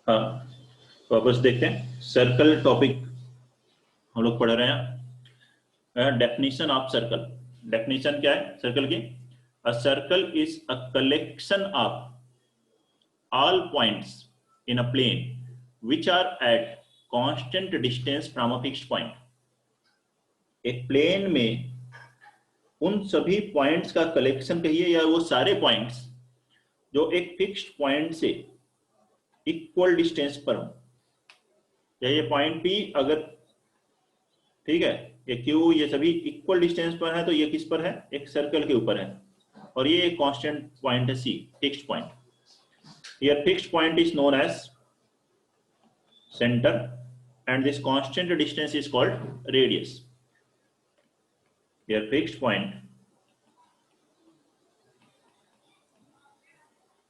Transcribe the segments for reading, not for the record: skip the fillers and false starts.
हाँ, वापस देखते हैं। सर्कल टॉपिक हम लोग पढ़ रहे हैं। Definition of circle. डेफिनेशन क्या है सर्कल की? अ circle is a collection of all points in a plane which are at constant distance from a fixed point। एक प्लेन में उन सभी पॉइंट्स का कलेक्शन कहिए या वो सारे पॉइंट्स जो एक फिक्स्ड पॉइंट से इक्वल डिस्टेंस पर हो। या ये पॉइंट पी अगर, ठीक है, ये क्यू, ये सभी इक्वल डिस्टेंस पर है तो ये किस पर है? एक सर्कल के ऊपर है। और ये एक कांस्टेंट पॉइंट है C, fixed point. Here fixed point is known as center and this constant distance is called radius। Here fixed point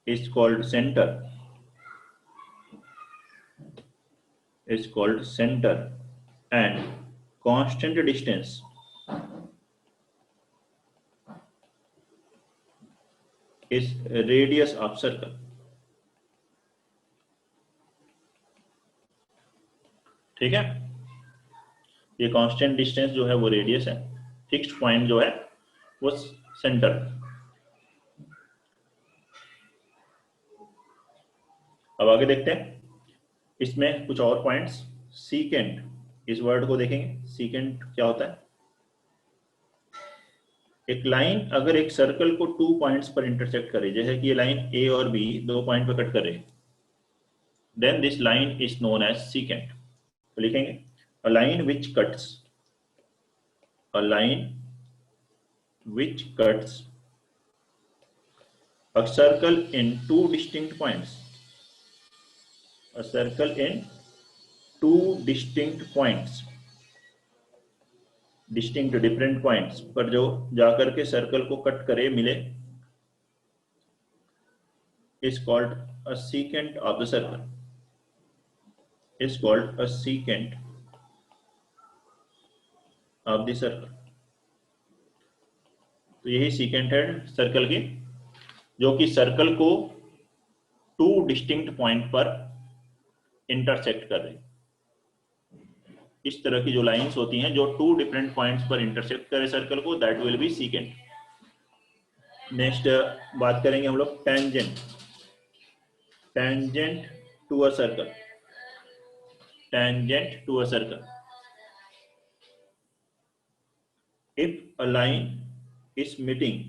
is called center, and constant distance is radius of circle। ठीक है, ये constant distance जो है वो radius है, fixed point जो है वो सेंटर। अब आगे देखते हैं, इसमें कुछ और पॉइंट्स। सीकेंट, इस वर्ड को देखेंगे। सीकेंट क्या होता है? एक लाइन अगर एक सर्कल को 2 पॉइंट्स पर इंटरसेक्ट करे, जैसे कि ये लाइन ए और बी 2 पॉइंट पर कट करे, then this line is known as secant. तो लिखेंगे a line which cuts a circle in 2 distinct points। a circle in 2 distinct points, distinct different points पर जो जाकर के सर्कल को कट करे, मिले, is called a secant of the circle। is called a secant of the circle। तो यही secant है सर्कल की, जो कि सर्कल को 2 डिस्टिंक्ट पॉइंट पर इंटरसेक्ट कर रही। इस तरह की जो लाइंस होती हैं जो 2 डिफरेंट पॉइंट्स पर इंटरसेक्ट करे सर्कल को, that will be secant. Next बात करेंगे हम लोग tangent. Tangent to a circle. Tangent to a circle, if a line is meeting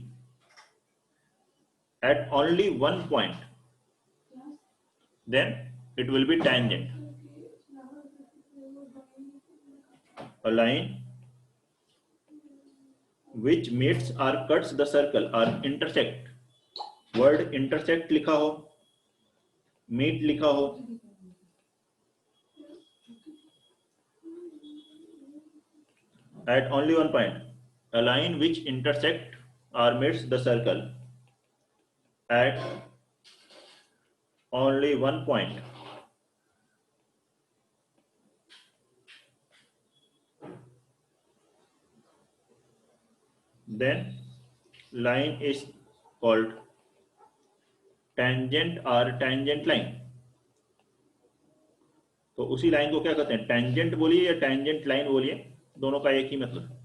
at only one point, then it will be tangent। a line which meets or cuts the circle or intersect, word intersect लिखा हो, meet लिखा हो, at only one point, a line which intersect or meets the circle at only one point, then line is called tangent or tangent line। तो उसी line को क्या कहते हैं? टेंजेंट बोलिए या टेंजेंट लाइन बोलिए, दोनों का एक ही मतलब।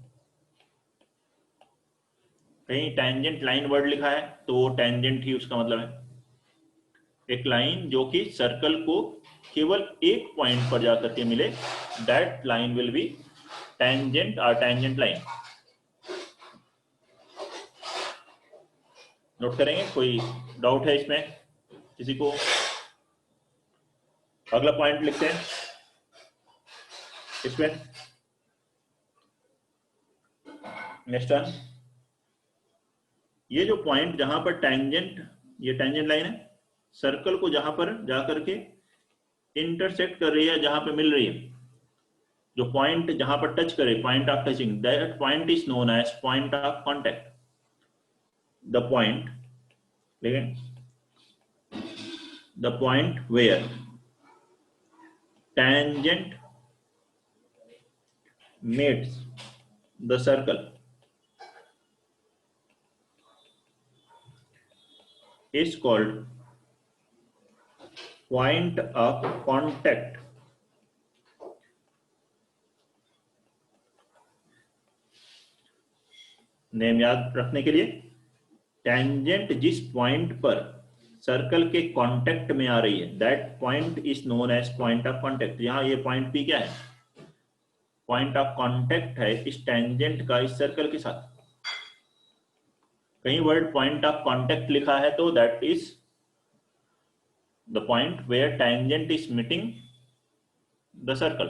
कहीं टेंजेंट लाइन वर्ड लिखा है तो वो टेंजेंट ही उसका मतलब है। एक लाइन जो कि सर्कल को केवल एक पॉइंट पर जाकर के मिले, that line will be tangent और टेंजेंट लाइन। नोट करेंगे। कोई डाउट है इसमें किसी को? अगला पॉइंट लिखते हैं इसमें। नेक्स्ट वन, ये जो पॉइंट जहां पर टेंजेंट, ये टेंजेंट लाइन है, सर्कल को जहां पर जाकर के इंटरसेक्ट कर रही है, जहां पे मिल रही है, जो पॉइंट जहां पर टच करे, point of touching, that point is known as point of contact. The point, लेकिन the point where tangent meets the circle is called point of contact, name याद रखने के लिए, टेंजेंट जिस पॉइंट पर सर्कल के कांटेक्ट में आ रही है, that point is known as point of contact. यहां ये पॉइंट पी क्या है, पॉइंट ऑफ कांटेक्ट है इस टेंजेंट का इस सर्कल के साथ। कहीं वर्ड पॉइंट ऑफ कांटेक्ट लिखा है तो that is the point where tangent is meeting the circle.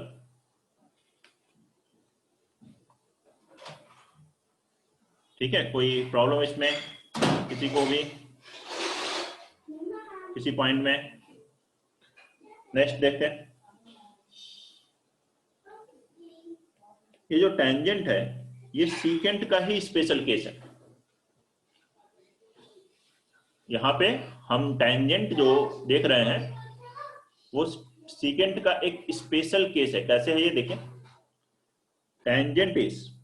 ठीक है, कोई प्रॉब्लम इसमें किसी को भी किसी पॉइंट में? नेक्स्ट देखते हैं, ये जो टेंजेंट है ये सीकेंट का ही स्पेशल केस है। यहां पे हम टेंजेंट जो देख रहे हैं वो सीकेंट का एक स्पेशल केस है। कैसे है ये देखें, tangent is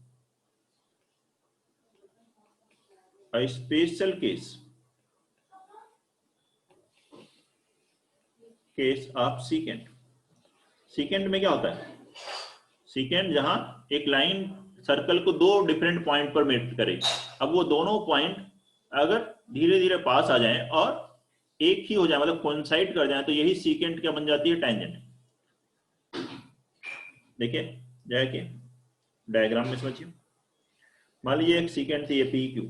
a special case of secant. Secant में क्या होता है, सीकेंट जहां एक लाइन सर्कल को दो डिफरेंट पॉइंट पर मीट करेगी। अब वो दोनों पॉइंट अगर धीरे धीरे पास आ जाएं और एक ही हो जाए, मतलब कोइंसाइड कर जाए, तो यही सीकेंट क्या बन जाती है, टेंजेंट। देखिए जय के डायग्राम में समझिए, मान लीजिए एक सीकेंट थी ये पी क्यू,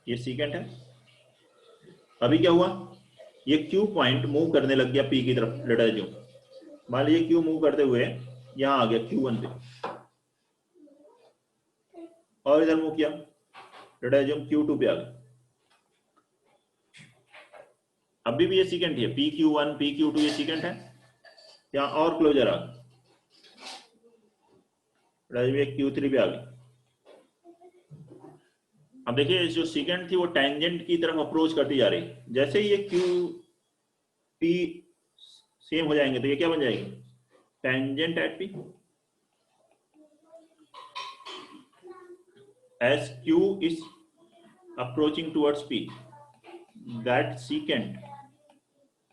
ये सीकेंट है। अभी क्या हुआ, ये क्यू पॉइंट मूव करने लग गया पी की तरफ, लेटर ज्यूम। मान लीजिए क्यू मूव करते हुए यहां आ गया Q1 पे, और इधर मूव किया, लेटर ज्यूम Q2 पे आ गया। अभी भी ये सीकेंट है, PQ1 PQ2 ये सीकेंट है। यहां और क्लोजर आ गया, Q3 पे आ गया। अब देखिए जो सीकेंट थी वो टेंजेंट की तरफ अप्रोच करती जा रही। जैसे ही ये Q P सेम हो जाएंगे तो ये क्या बन जाएगी, tangent at P। As Q is approaching towards P, that secant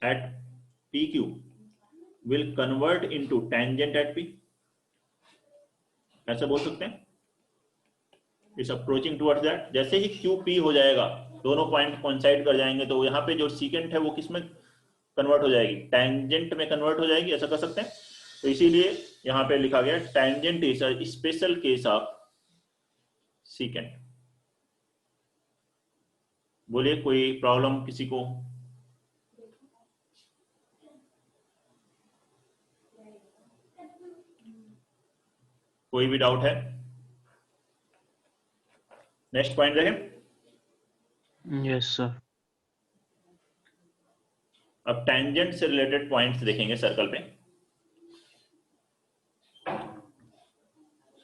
at PQ will convert into tangent at P। ऐसा बोल सकते हैं, इस अप्रोचिंग टुवर्ड्स दैट। जैसे ही QP हो जाएगा, दोनों पॉइंट कोइंसाइड कर जाएंगे, तो यहाँ पे जो सीकेंट है वो किस में कन्वर्ट हो जाएगी, टेंजेंट में कन्वर्ट हो जाएगी। ऐसा कर सकते हैं। तो इसीलिए यहाँ पे लिखा गया tangent is a special case of secant. बोलिए कोई प्रॉब्लम किसी को? कोई भी डाउट है? नेक्स्ट पॉइंट रहे। Yes sir. अब टेंजेंट से रिलेटेड पॉइंट्स देखेंगे सर्कल पे।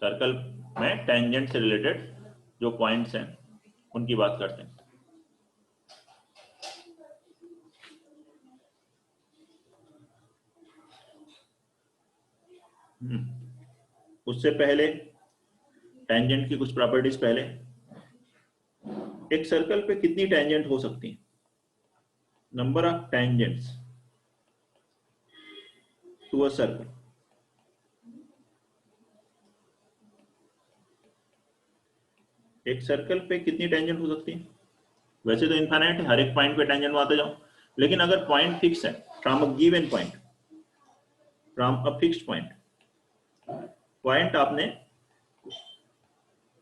सर्कल में टेंजेंट से रिलेटेड जो पॉइंट्स हैं उनकी बात करते हैं। उससे पहले टेंजेंट की कुछ प्रॉपर्टीज पहले, एक सर्कल पे कितनी टेंजेंट हो सकती है, number of tangents to a circle. एक सर्कल पे कितनी टेंजेंट हो सकती है, वैसे तो इनफाइनाइट है, हर एक पॉइंट पे टेंजेंट आते जाओ, लेकिन अगर पॉइंट फिक्स है from a given point, from a fixed point, point आपने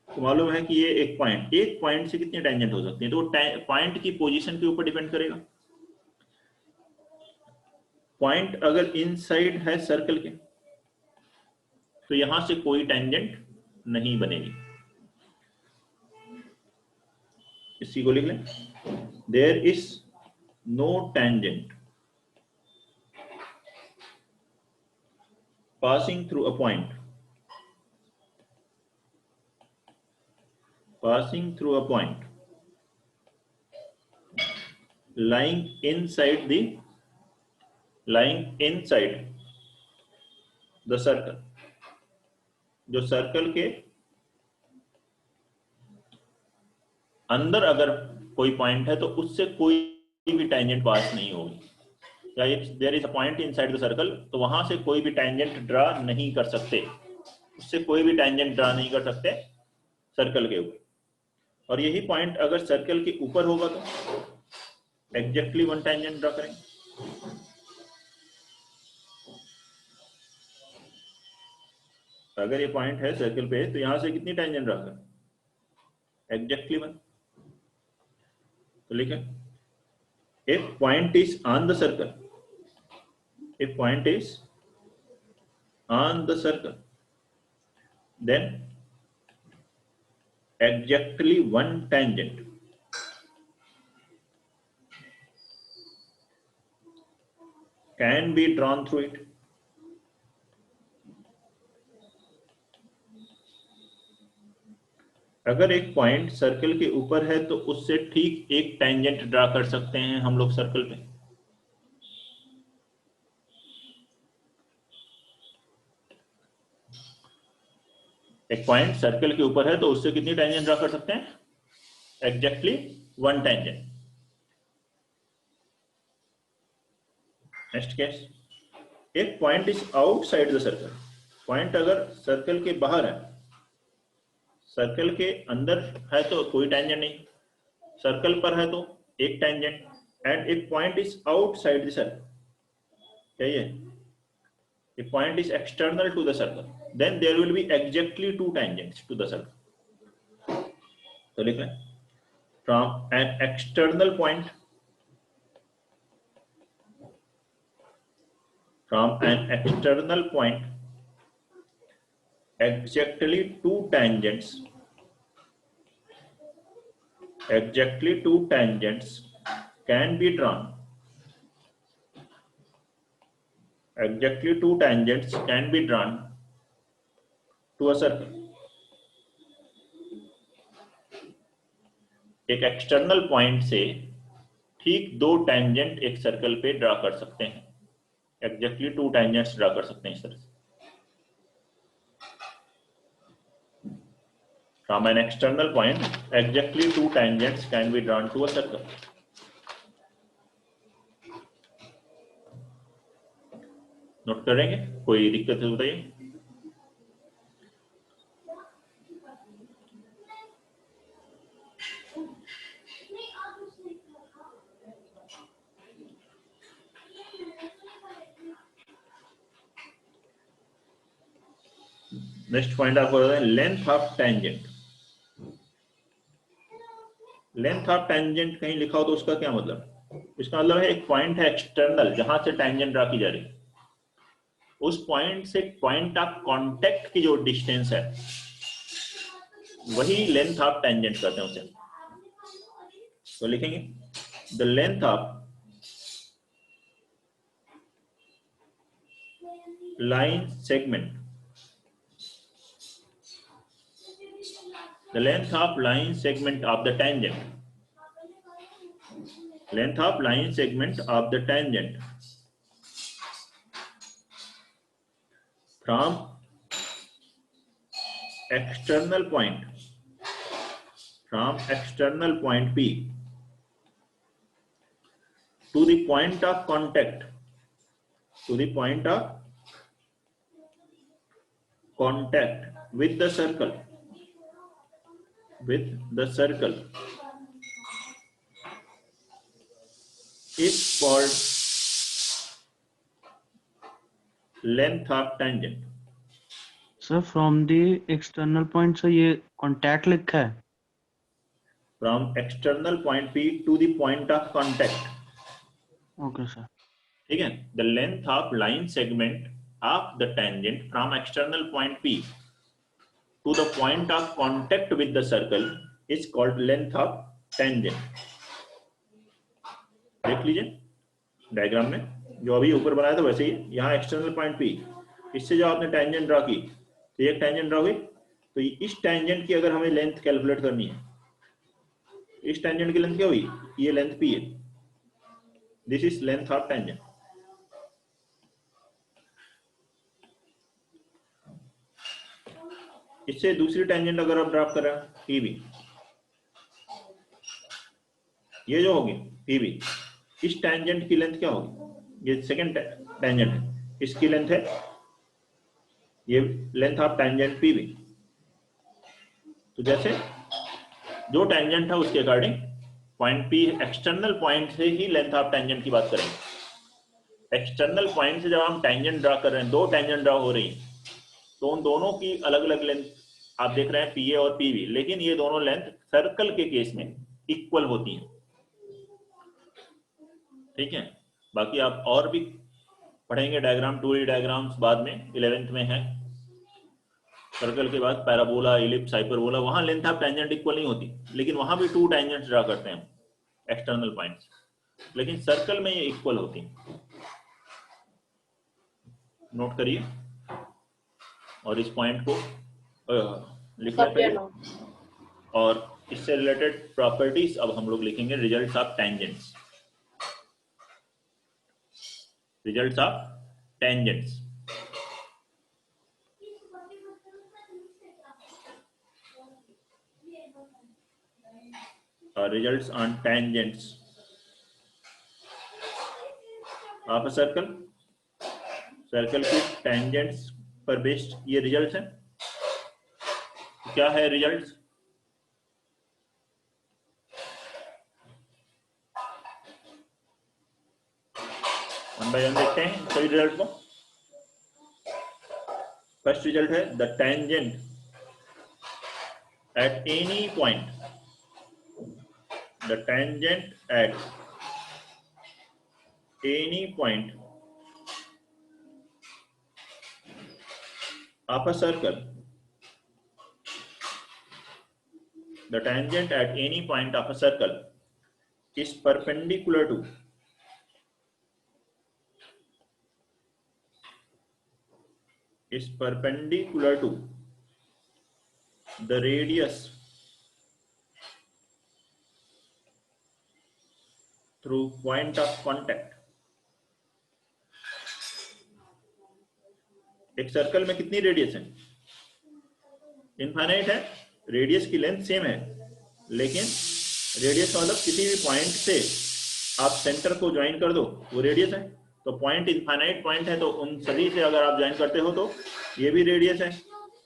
तो मालूम है कि ये एक पॉइंट से कितनी टेंजेंट हो सकती है, तो पॉइंट की पोजीशन के ऊपर डिपेंड करेगा। पॉइंट अगर इनसाइड है सर्कल के तो यहां से कोई टेंजेंट नहीं बनेगी। इसी को लिख लें, there is no tangent passing through a point, lying inside the circle। जो सर्कल के अंदर अगर कोई पॉइंट है तो उससे कोई भी टेंजेंट पास नहीं होगी, या there is a point inside the circle, तो वहां से कोई भी टेंजेंट ड्रा नहीं कर सकते, उससे कोई भी टेंजेंट ड्रा नहीं कर सकते सर्कल के ऊपर। और यही पॉइंट अगर सर्कल के ऊपर होगा तो एग्जैक्टली वन टेंजेंट ड्रा करेंगे। अगर ये पॉइंट है सर्कल पे तो यहां से कितनी टेंजेंट ड्रा करें? Exactly one. तो लिखें, if point is on the circle, if point is on the circle, then exactly one tangent can be drawn through it. अगर एक पॉइंट सर्कल के ऊपर है तो उससे ठीक एक टेंजेंट ड्रा कर सकते हैं हम लोग सर्कल पे। एक पॉइंट सर्कल के ऊपर है तो उससे कितनी टेंजेंट ड्रा कर सकते हैं? Exactly one tangent. Next case, एक point is outside the circle, point अगर सर्कल के बाहर है, सर्कल के अंदर है तो कोई टेंजेंट नहीं, सर्कल पर है तो एक tangent, and if point is outside the circle, क्या ये if point is external to the circle, then there will be exactly two tangents to the circle. तो लिख लें, from an external point, from an external point, exactly two tangents, exactly two tangents can be drawn. Exactly two tangents can be drawn to a circle. एक external point से ठीक दो tangent एक circle पे draw कर सकते हैं, exactly to tangents draw कर सकते हैं इस तरह से। From an external point, exactly two tangents can be drawn to a circle. Note करेंगे, कोई दिक्कत है बताइए। नेक्स्ट पॉइंट आपको बताते हैं, length of tangent. Length of tangent कहीं लिखा हो तो उसका क्या मतलब? इसका मतलब है एक पॉइंट है एक्सटर्नल जहां से टेंजेंट ड्रा की जा रही है, उस पॉइंट से पॉइंट ऑफ कांटेक्ट की जो डिस्टेंस है वही लेंथ ऑफ टेंजेंट कहते हैं उसे। तो लिखेंगे, the length of line segment, the length of line segment of the tangent, length of line segment of the tangent from external point, from external point P to the point of contact, to the point of contact with the circle, with the circle is called length of tangent. Sir from the external point से ये contact लिखा है। From external point P to the point of contact. Okay sir. ठीक है, the length of line segment of the tangent from external point P to the point of contact with the circle is called length of tangent. देख लीजिए diagram में, जो अभी ऊपर बनाया था वैसे ही यहाँ एक्सटर्नल पॉइंट P, इससे जो आपने टेंजेंट ड्रा की तो एक टेंजेंट ड्रा हुई, तो इस टेंजेंट की अगर हमें लेंथ कैलकुलेट करनी है, इस टेंजेंट की लेंथ क्या हुई? ये लेंथ P है, this is length of tangent. इससे दूसरी टेंजेंट अगर आप ड्रॉप कर रहे हैं PB, ये जो होगी PB, इस टेंजेंट की लेंथ क्या होगी? ये सेकंड टेंजेंट है, इसकी लेंथ है, ये लेंथ ऑफ टेंजेंट पी भी। तो जैसे जो टेंजेंट है उसके according point P, external point से ही लेंथ ऑफ टेंजेंट की बात करेंगे। एक्सटर्नल पॉइंट से जब हम टेंजेंट ड्रा कर रहे हैं, दो टेंजेंट ड्रा हो रही हैं, तो उन दोनों की अलग अलग लेंथ आप देख रहे हैं, पी ए और पी बी, लेकिन ये दोनों लेंथ सर्कल के केस में इक्वल होती हैं। ठीक है, बाकी आप और भी पढ़ेंगे डायग्राम, 2D डायग्राम्स बाद में 11th में है। सर्कल के बाद पैराबोला, इलिप्स, हाइपरबोला, वहां लेंथ ऑफ टेंजेंट इक्वल नहीं होती, लेकिन वहां भी 2 टेंजेंट्स ड्रा करते हैं एक्सटर्नल पॉइंट्स, लेकिन सर्कल में ये इक्वल होती हैं। नोट करिए और इस पॉइंट को लिख लें पहले, और इससे रिलेटेड प्रॉपर्टीज अब हम लोग लिखेंगे, results of tangents, results of tangents. Results on tangents of a circle, circle की टेंजेंट्स पर बेस्ड ये रिजल्ट्स हैं। क्या है रिजल्ट्स? वन बाय वन देखते हैं सभी रिजल्ट को। फर्स्ट रिजल्ट है the tangent at any point, the tangent at any point of a circle, the tangent at any point of a circle is perpendicular to the radius through point of contact। एक circle में कितनी radius है? Infinite है, radius की length same है, लेकिन radius मतलब किसी भी पॉइंट से आप सेंटर को ज्वाइन कर दो वो रेडियस है। तो पॉइंट इनफाइनाइट पॉइंट है, तो उन सभी से अगर आप ज्वाइन करते हो तो ये भी रेडियस है,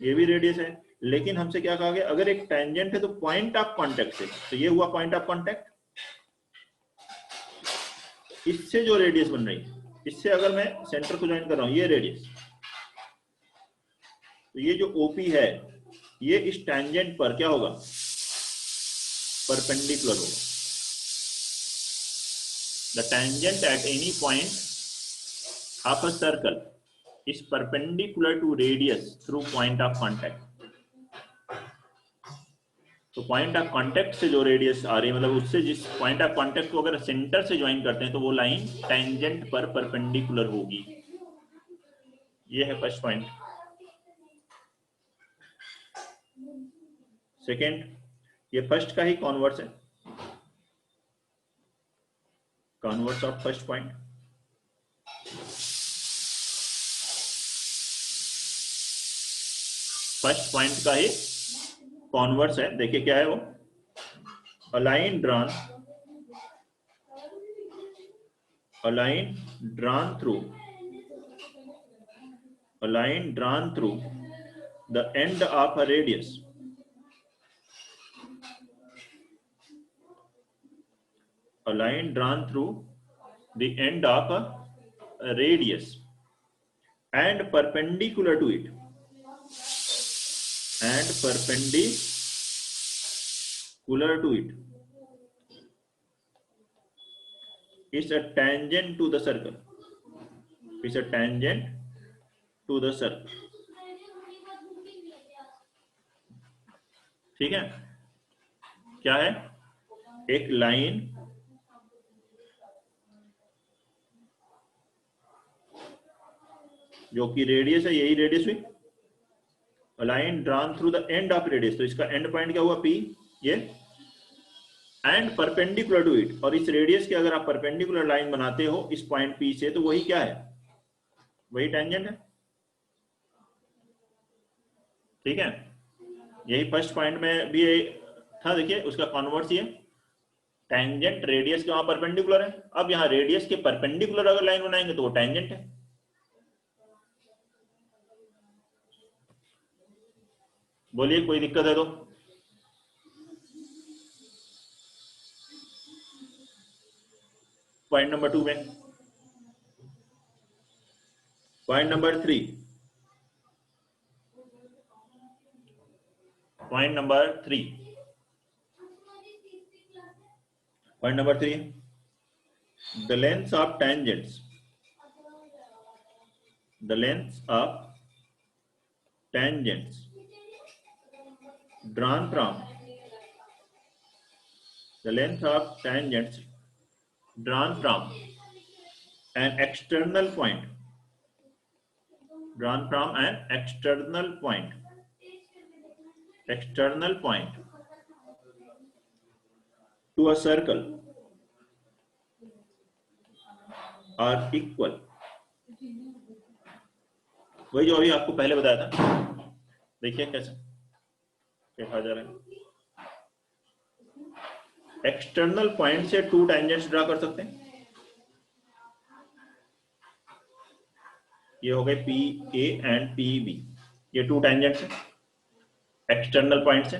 ये भी रेडियस है, लेकिन हमसे क्या कहा गया, अगर एक टेंजेंट है तो पॉइंट ऑफ कॉन्टेक्ट से, तो ये हुआ पॉइंट ऑफ कॉन्टेक्ट, इससे जो रेडियस बन रही है, इससे अगर मैं सेंटर को ज्वाइन कर रहा हूं, ये रेडियस, तो ये जो OP है ये इस टेंजेंट पर क्या होगा? परपेंडिकुलर होगा। The tangent at any point of a circle is perpendicular to radius through point of contact. तो पॉइंट ऑफ कांटेक्ट से जो रेडियस आ रही है, मतलब उससे जिस पॉइंट ऑफ कांटेक्ट को अगर सेंटर से ज्वाइन करते हैं तो वो लाइन टेंजेंट पर परपेंडिकुलर होगी। ये है फर्स्ट पॉइंट। सेकंड, ये फर्स्ट का ही कॉन्वर्स है, converse of first point. First point का ही कॉन्वर्स है, देखिए क्या है वो, a line drawn through the end of a radius, a line drawn through the end of a radius and perpendicular to it, is a tangent to the circle, ठीक है। क्या है? एक लाइन जो कि रेडियस है, यही रेडियस हुई, line drawn through the end of radius, तो इसका एंड पॉइंट क्या हुआ? P, ये, एंड परपेंडिकुलर टू इट, और इस रेडियस के अगर आप परपेंडिकुलर लाइन बनाते हो इस पॉइंट P से, तो वही क्या है? वही टेंजेंट है। ठीक है, यही फर्स्ट पॉइंट में भी था, देखिए उसका कॉन्वर्स ये, टेंजेंट रेडियस के वहां परपेंडिकुलर है। अब यहाँ रेडियस के परपेंडिकुलर अगर लाइन बनाएंगे तो वो टेंजेंट है। बोलिए कोई दिक्कत है तो। पॉइंट नंबर 2 में, point number 3, point number 3, point number 3, the lengths of tangents, the lengths of tangents drawn from, the length of tangents drawn from an external point, drawn from an external point, external point to a circle are equal। वही जो अभी आपको पहले बताया था, देखिए कैसे देखा जा रहा है। एक्सटर्नल पॉइंट से 2 टेंजेंट्स ड्रा कर सकते हैं। ये हो गए P A and P B, ये 2 टेंजेंट्स हैं एक्सटर्नल पॉइंट से।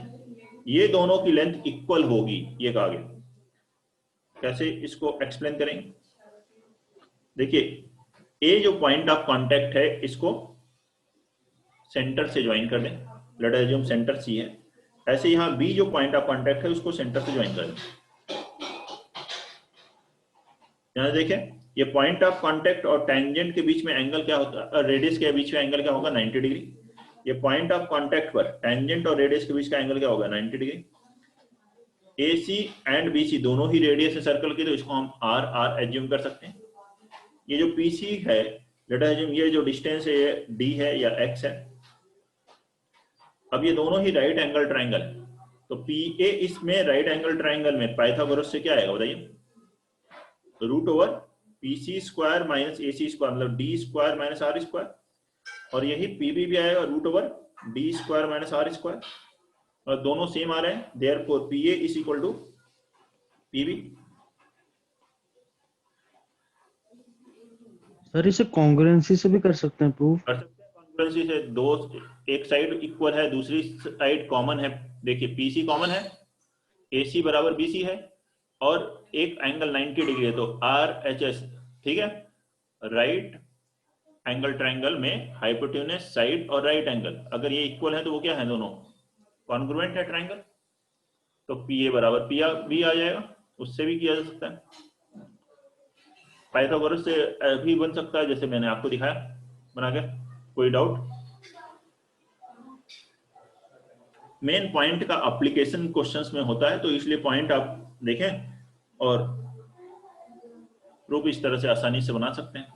ये दोनों की लेंथ इक्वल होगी, ये कहा गया। कैसे इसको एक्सप्लेन करेंगे? देखिए, ए जो पॉइंट ऑफ कांटेक्ट है इसको सेंटर से ज्वाइन कर दें, let us assume centre C है। ऐसे यहां बी जो पॉइंट ऑफ कांटेक्ट है उसको सेंटर से ज्वाइन कर दें। यहां देखें, ये पॉइंट ऑफ कांटेक्ट और टेंजेंट के बीच में एंगल क्या होता है, रेडियस के बीच में एंगल क्या होगा, 90 डिग्री। ये पॉइंट ऑफ कांटेक्ट पर टेंजेंट और रेडियस के बीच का एंगल क्या होगा, 90 डिग्री। AC एंड BC दोनों ही रेडियस है सर्कल की, तो इसको हम R एज्यूम कर सकते हैं। ये जो PC है, लेट अस अज्यूम ये जो डिस्टेंस है ये D है या X है। अब ये दोनों ही राइट एंगल ट्राइंगल है, तो PA इसमें राइट एंगल ट्राइंगल में पाइथागोरस से क्या आएगा बताइए, root over PC square minus AC square, मतलब D square minus R square. और यही PB भी आएगा root over D square minus R square, और दोनों सेम आ रहे हैं, therefore PA is equal to PB। Sir इसे कॉन्ग्रुएंसी से भी कर सकते हैं प्रूफ? कर सकते हैं कॉन्ग्रुएंसी से, दो एक साइड इक्वल है दूसरी साइड कॉमन है। देखिए PC कॉमन है, AC बराबर BC है, और एक एंगल 90 डिग्री है, तो RHS, ठीक है। राइट एंगल ट्राइंगल में हाइपोटेन्यूस साइड और राइट एंगल अगर ये इक्वल है तो वो क्या है, दोनों कॉन्ग्रुएंट है ट्राइंगल, तो PA बराबर PB आ जाएगा। उससे भी किया जा सकता है, पाइथागोरस से भी बन सकता है, जैसे मैंने आपको दिखाया बना के। कोई डाउट? मेन पॉइंट का एप्लीकेशन क्वेश्चंस में होता है, तो इसलिए पॉइंट आप देखें और प्रूफ इस तरह से आसानी से बना सकते हैं।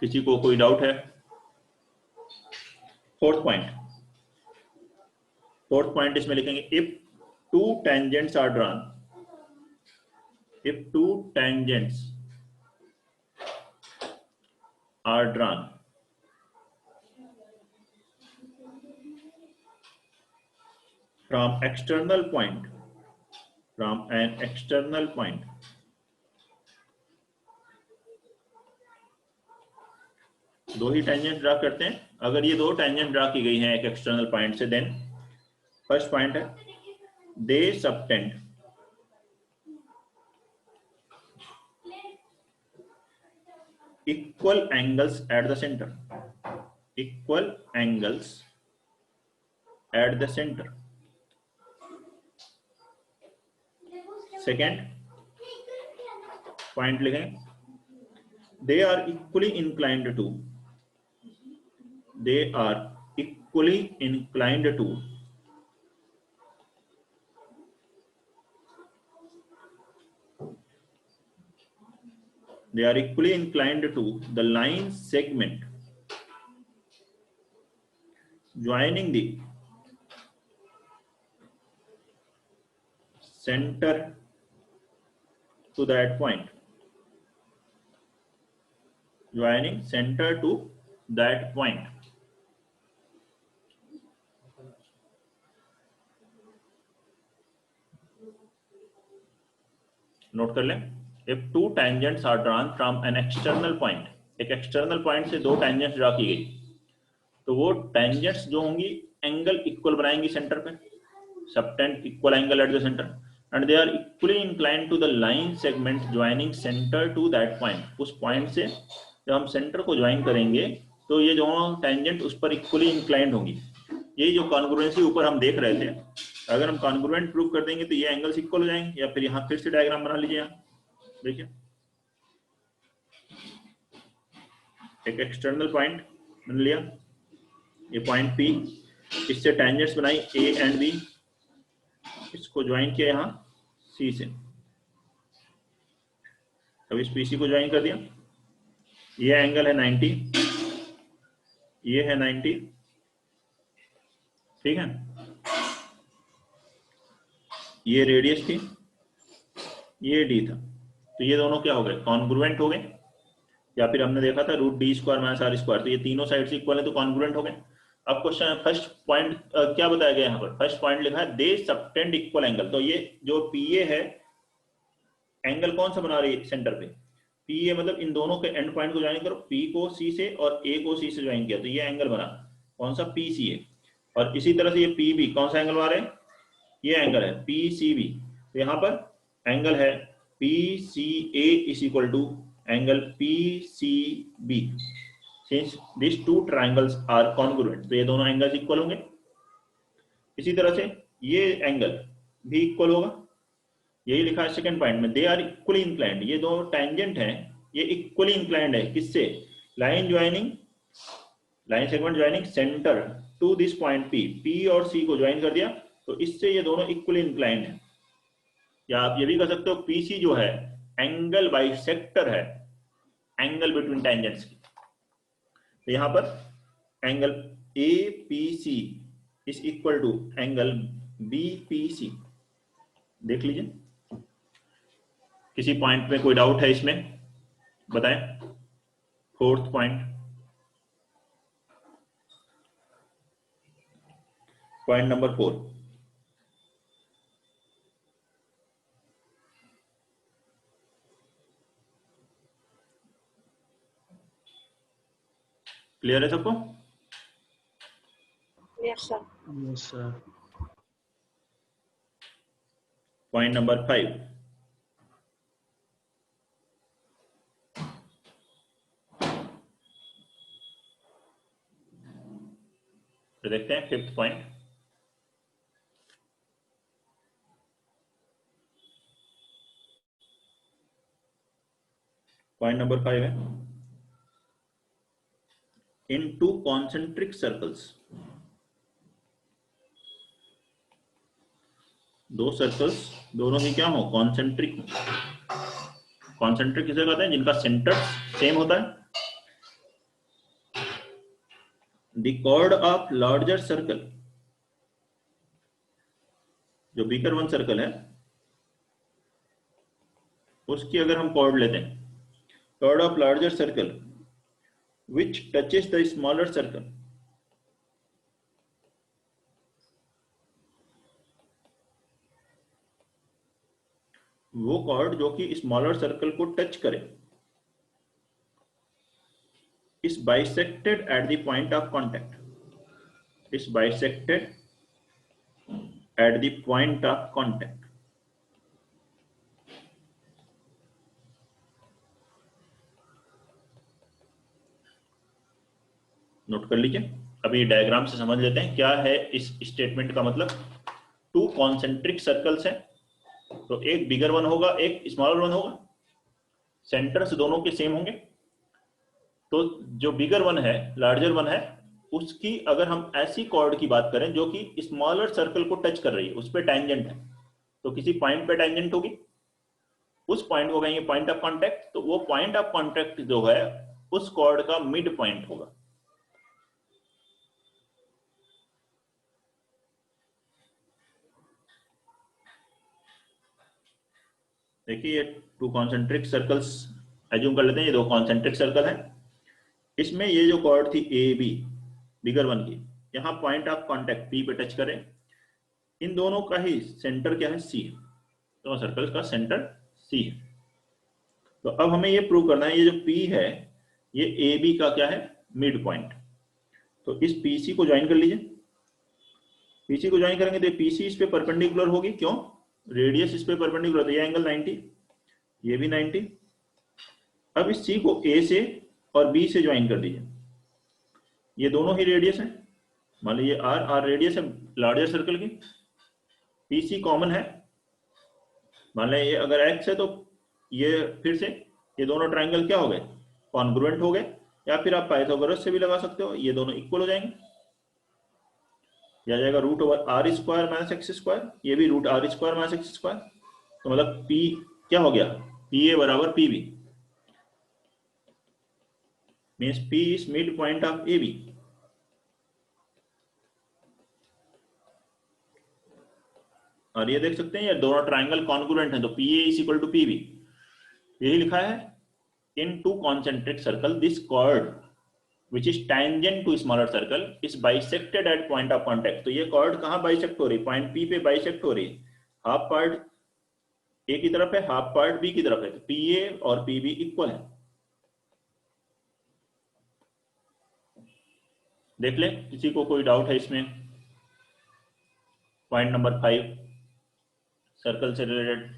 किसी को कोई डाउट है? फोर्थ पॉइंट इसमें लिखेंगे, if 2 tangents are drawn, if 2 tangents are drawn from an external point, दो ही टेंजेंट ड्रा करते हैं। अगर ये 2 टेंजेंट ड्रा की गई हैं एक एक्सटर्नल पॉइंट से, देन फर्स्ट पॉइंट है दे subtend equal angles at the center, equal angles at the center। Second point लिखें, they are equally inclined to, they are equally inclined to they are equally inclined to the line segment joining the center to that point, joining center to that point। Note कर लें, if two tangents are drawn from an external point, एक external point से दो tangents draw की गई, तो वो tangents जो होंगी एंगल इक्वल बनाएंगी सेंटर पे, subtend equal angle at the centre, and they are equally inclined to the line segment joining centre to that point. उस पॉइंट से जब हम सेंटर को ज्वाइन करेंगे तो ये दोनों टेंजेंट उस पर इक्वली इंक्लाइंड होंगी। यही जो कॉन्ग्रुएंसी ऊपर हम देख रहे थे, अगर हम कॉन्ग्रुएंट प्रूव कर देंगे तो ये एंगल्स इक्वल हो जाएंगे। या फिर यहाँ फिर से डायग्राम बना लीजिए, यहाँ देखिए एक एक्सटर्नल पॉइंट बन लिया, ये पॉइंट P, इससे टेंजेंट्स बनाई A एंड B, इसको ज्वाइन किया यहाँ C से, अब इस PC को ज्वाइन कर दिया, ये एंगल है 90, ये है 90, ठीक है, ये रेडियस थी, ये D था, तो ये दोनों क्या हो गए, कॉन्ग्रुएंट हो गए। या फिर हमने देखा था √d² - r², तो ये तीनों साइड से इक्वल है तो कॉन्ग्रुएंट हो गए। अब क्वेश्चन फर्स्ट पॉइंट क्या बताया गया यहाँ पर, फर्स्ट पॉइंट लिखा है दे सबटेंड इक्वल एंगल, तो ये जो PA है एंगल कौन सा बना रही है सेंटर पे, PA मतलब इन दोनों के एंड पॉइंट को ज्वाइन करो, P को C से और A को C से ज्वाइन किया तो ये एंगल बना कौन सा, PCA। और इसी तरह से ये PB कौन सा एंगल बना रहे हैं, ये एंगल है PCB, तो यहाँ पर एंगल है PCA is equal to angle PCB, since these two triangles are congruent, तो ये दोनों एंगल्स इक्वल होंगे। इसी तरह से ये एंगल भी इक्वल होगा, यही लिखा है सेकंड पॉइंट में, दे आर इक्वली इंक्लाइंड, ये दो टेंजेंट हैं, ये इक्वली इंक्लाइंड है किससे, line joining, line segment joining centre to this point P और C को ज्वाइन कर दिया तो इससे ये दोनों इक्वली इंक्लाइंड है। या आप ये भी कर सकते हो PC जो है एंगल बाइसेक्टर है एंगल बिटवीन टेंजेंट्स की, तो यहां पर angle APC is equal to angle BPC, देख लीजिए। किसी पॉइंट में कोई डाउट है इसमें बताएं, fourth point, point number 4, clear है सबको? Yes sir. Yes sir. Point number 5, तो देखते हैं फिफ्थ पॉइंट, पॉइंट नंबर 5 है इन टू कॉन्सेंट्रिक सर्कल्स, दो सर्कल्स दोनों ही क्या हो, कॉन्सेंट्रिक हो। कॉन्सेंट्रिक किसे कहते हैं, जिनका सेंटर सेम होता है। The chord of larger circle, जो बिगर वन सर्कल है उसकी अगर हम कॉर्ड लेते हैं, chord of larger circle which touches the smaller circle, वो कॉर्ड जो कि स्मॉलर सर्कल को टच करे, is bisected at the point of contact, is bisected at the point of contact। Note कर लीजिए, अभी डायग्राम से समझ लेते हैं क्या है इस स्टेटमेंट का मतलब। टू कॉन्सेंट्रिक सर्कल्स हैं, तो एक बिगर वन होगा एक स्मॉलर वन होगा, सेंटर्स दोनों के सेम होंगे, तो जो बिगर वन है लार्जर वन है उसकी अगर हम ऐसी कॉर्ड की बात करें जो कि स्मॉलर सर्कल को टच कर रही है, उस पर टेंजेंट है, तो किसी पॉइंट पे टेंजेंट होगी, उस पॉइंट को कहेंगे पॉइंट ऑफ कॉन्टैक्ट, तो वो पॉइंट ऑफ कॉन्टैक्ट जो है उस कॉर्ड का मिड पॉइंट होगा। देखिए ये टू कॉन्सेंट्रिक सर्कल्स एज्यूम कर लेते हैं, ये दो कॉन्सेंट्रिक सर्कल हैं, इसमें ये जो कॉर्ड थी AB बिगर वन की, यहाँ पॉइंट ऑफ कॉन्टैक्ट P पे टच करें, इन दोनों का ही सेंटर क्या है C, दोनों सर्कल्स का सेंटर सी है। तो अब हमें ये प्रूव करना है, ये जो P है ये AB का क्या है, मिड पॉइंट। तो इस PC को ज्वाइन कर लीजिए। PC को ज्वाइन करेंगे तो PC इस पे परपेंडिकुलर होगी, क्यों, रेडियस इस पे परपेंडिकुलर, तो ये एंगल 90, ये भी 90। अब इस C को A से और B से ज्वाइन कर दीजिए, ये दोनों ही रेडियस है, मान लीजिए R रेडियस है लार्जर सर्कल की, PC कॉमन है, मान लें ये अगर x है तो ये फिर से ये दोनों ट्रायंगल क्या हो गए, कॉन्ग्रुएंट हो गए, या फिर आप पाइथागोरस से भी लगा सकते हो, ये दोनों इक्वल हो जाएंगे, यह आ जाएगा root over r square minus x square, ये भी root r square minus x square. तो मतलब P क्या हो गया, PA बराबर PB, means P is mid point of AB। और ये देख सकते हैं ये दोनों ट्राइंगल कॉन्ग्रुएंट हैं, तो PA is equal to PB। यही लिखा है, in two concentric circle this chord which is tangent to smaller circle is bisected at point of contact। तो ये कॉर्ड कहाँ बाइसेक्ट हो रही है, पॉइंट P पे बाइसेक्ट हो रही है, हाफ पार्ट A की तरफ है, हाफ पार्ट B की तरफ है, तो PA और PB इक्वल है। देख ले किसी को कोई डाउट है इसमें। पॉइंट नंबर 5 सर्कल से रिलेटेड।